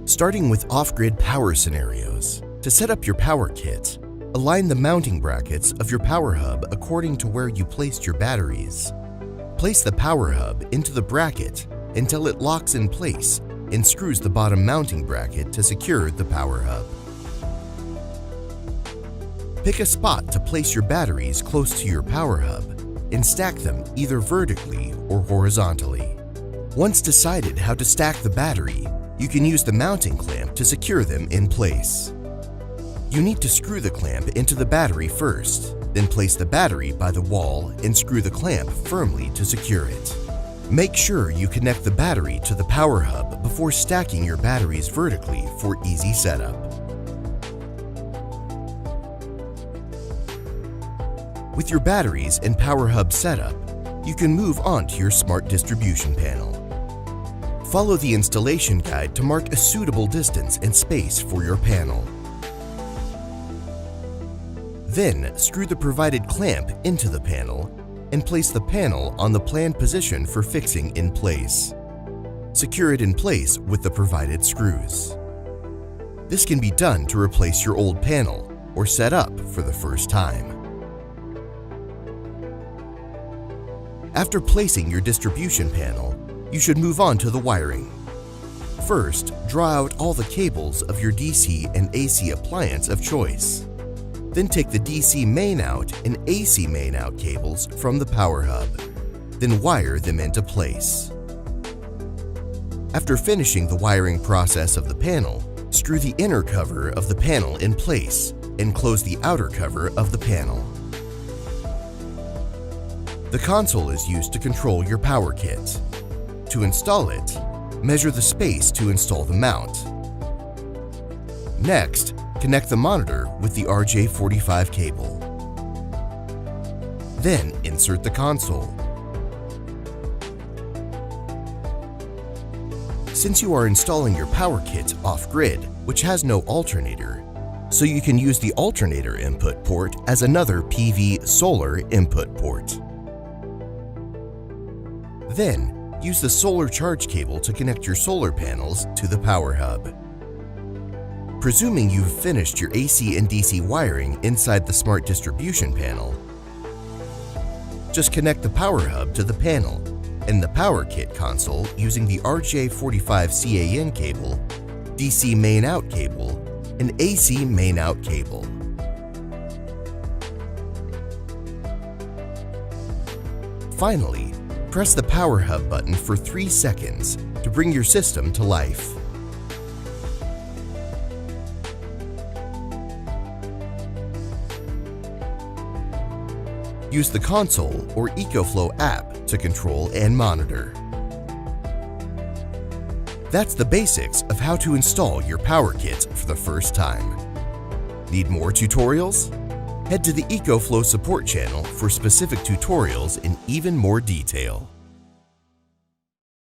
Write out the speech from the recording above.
Starting with off-grid power scenarios. To set up your power kit, align the mounting brackets of your power hub according to where you placed your batteries. Place the power hub into the bracket until it locks in place and screws the bottom mounting bracket to secure the power hub. Pick a spot to place your batteries close to your power hub and stack them either vertically or horizontally. Once decided how to stack the battery, you can use the mounting clamp to secure them in place. You need to screw the clamp into the battery first, then place the battery by the wall and screw the clamp firmly to secure it. Make sure you connect the battery to the power hub before stacking your batteries vertically for easy setup. With your batteries and power hub setup, you can move on to your smart distribution panel. Follow the installation guide to mark a suitable distance and space for your panel. Then, screw the provided clamp into the panel and place the panel on the planned position for fixing in place. Secure it in place with the provided screws. This can be done to replace your old panel or set up for the first time. After placing your distribution panel, you should move on to the wiring. First, draw out all the cables of your DC and AC appliance of choice. Then take the DC main out and AC main out cables from the power hub. Then wire them into place. After finishing the wiring process of the panel, screw the inner cover of the panel in place and close the outer cover of the panel. The console is used to control your power kit. To install it, measure the space to install the mount. Next, connect the monitor with the RJ45 cable. Then insert the console. Since you are installing your power kit off-grid, which has no alternator, so you can use the alternator input port as another PV solar input port. Then, use the solar charge cable to connect your solar panels to the power hub. Presuming you've finished your AC and DC wiring inside the smart distribution panel, just connect the power hub to the panel and the power kit console using the RJ45 CAN cable, DC main out cable, and AC main out cable. Finally, press the power hub button for 3 seconds to bring your system to life. Use the console or EcoFLow app to control and monitor. That's the basics of how to install your power kit for the first time. Need more tutorials? Head to the EcoFLow support channel for specific tutorials in even more detail.